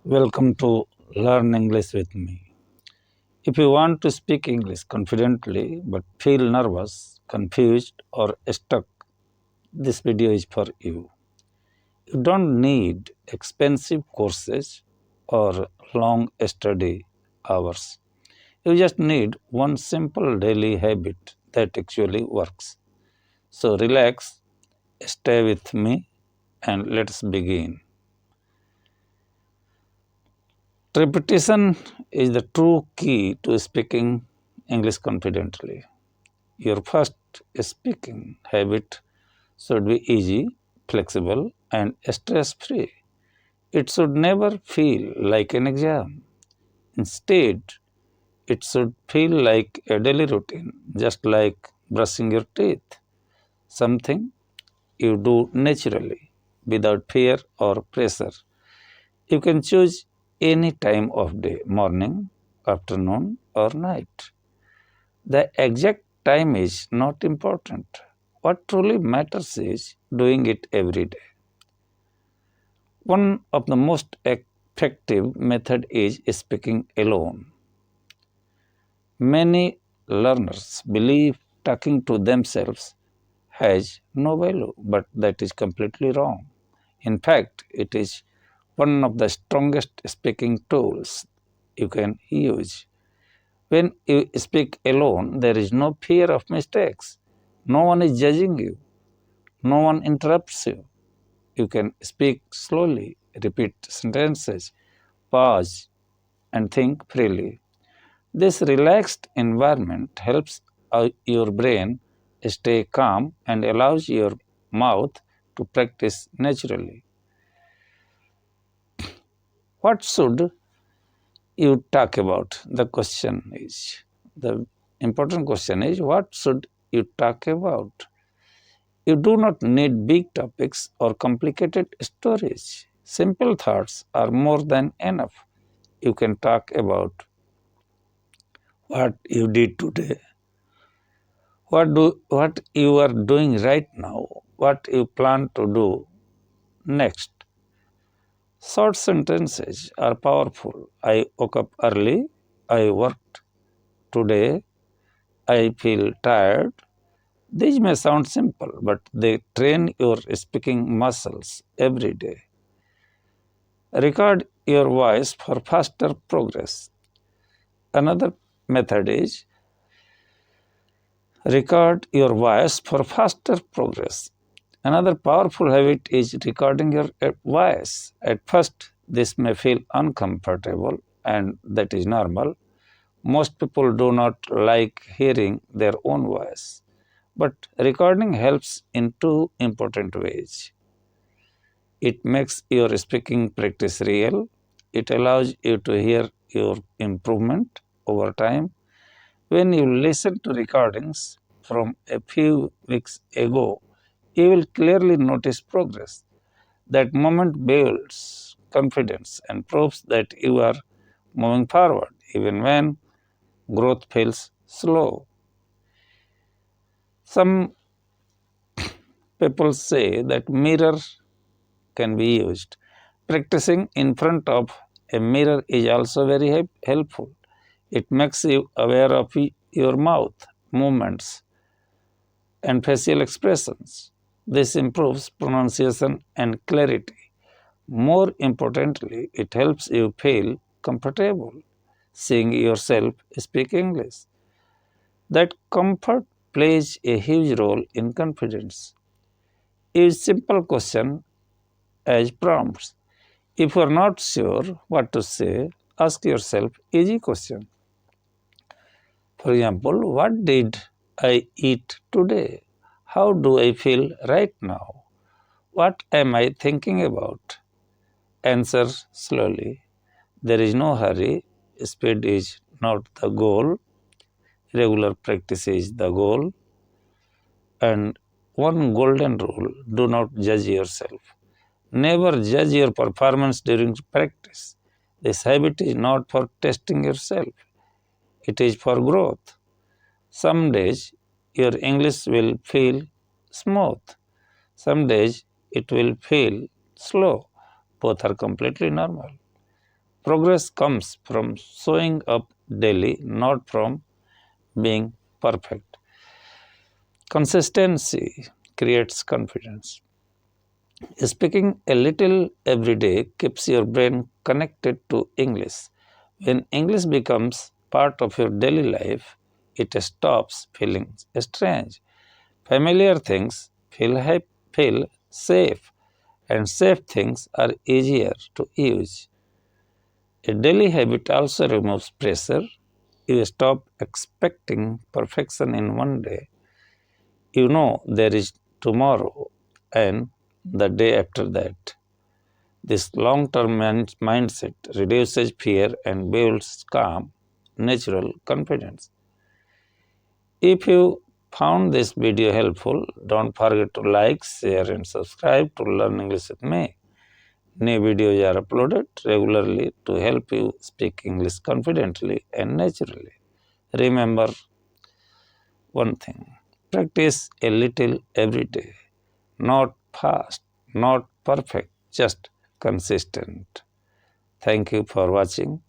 Welcome to Learn English with me. If you want to speak English confidently but feel nervous, confused, or stuck, this video is for you. You don't need expensive courses or long study hours. You just need one simple daily habit that actually works. So relax, stay with me, and let's begin. Repetition is the true key to speaking English confidently. Your first speaking habit should be easy, flexible, and stress free. It should never feel like an exam. Instead, it should feel like a daily routine, just like brushing your teeth, something you do naturally without fear or pressure. You can choose any time of day, morning, afternoon, or night. The exact time is not important. What truly matters is doing it every day. One of the most effective method is speaking alone. Many learners believe talking to themselves has no value, but that is completely wrong. In fact, it is one of the strongest speaking tools you can use. When you speak alone, there is no fear of mistakes. No one is judging you. No one interrupts you. You can speak slowly, repeat sentences, pause, and think freely. This relaxed environment helps your brain stay calm and allows your mouth to practice naturally. What should you talk about? The important question is, what should you talk about? You do not need big topics or complicated stories. Simple thoughts are more than enough. You can talk about what you did today, what you are doing right now, what you plan to do next. Short sentences are powerful. I woke up early. I worked today. I feel tired. These may sound simple, but they train your speaking muscles every day. Record your voice for faster progress. Another method is record your voice for faster progress. Another powerful habit is recording your voice. At first, this may feel uncomfortable, and that is normal. Most people do not like hearing their own voice. But recording helps in two important ways. It makes your speaking practice real. It allows you to hear your improvement over time. When you listen to recordings from a few weeks ago, you will clearly notice progress. That moment builds confidence and proves that you are moving forward, even when growth feels slow. Some people say that mirror can be used. Practicing in front of a mirror is also very helpful. It makes you aware of your mouth movements and facial expressions. This improves pronunciation and clarity. More importantly, it helps you feel comfortable seeing yourself speak English. That comfort plays a huge role in confidence. Use simple questions as prompts. If you are not sure what to say, ask yourself easy question. For example, what did I eat today? How do I feel right now? What am I thinking about? Answer slowly. There is no hurry. Speed is not the goal. Regular practice is the goal. And one golden rule, do not judge yourself. Never judge your performance during practice. This habit is not for testing yourself. It is for growth. Some days your English will feel smooth. Some days it will feel slow. Both are completely normal. Progress comes from showing up daily, not from being perfect. Consistency creates confidence. Speaking a little every day keeps your brain connected to English. When English becomes part of your daily life, it stops feeling strange. Familiar things feel safe, and safe things are easier to use. A daily habit also removes pressure. You stop expecting perfection in one day. You know there is tomorrow and the day after that. This long-term mindset reduces fear and builds calm, natural confidence. If you found this video helpful, don't forget to like, share and subscribe to Learn English with me. New videos are uploaded regularly to help you speak English confidently and naturally. Remember one thing, practice a little every day. Not fast, not perfect, just consistent. Thank you for watching.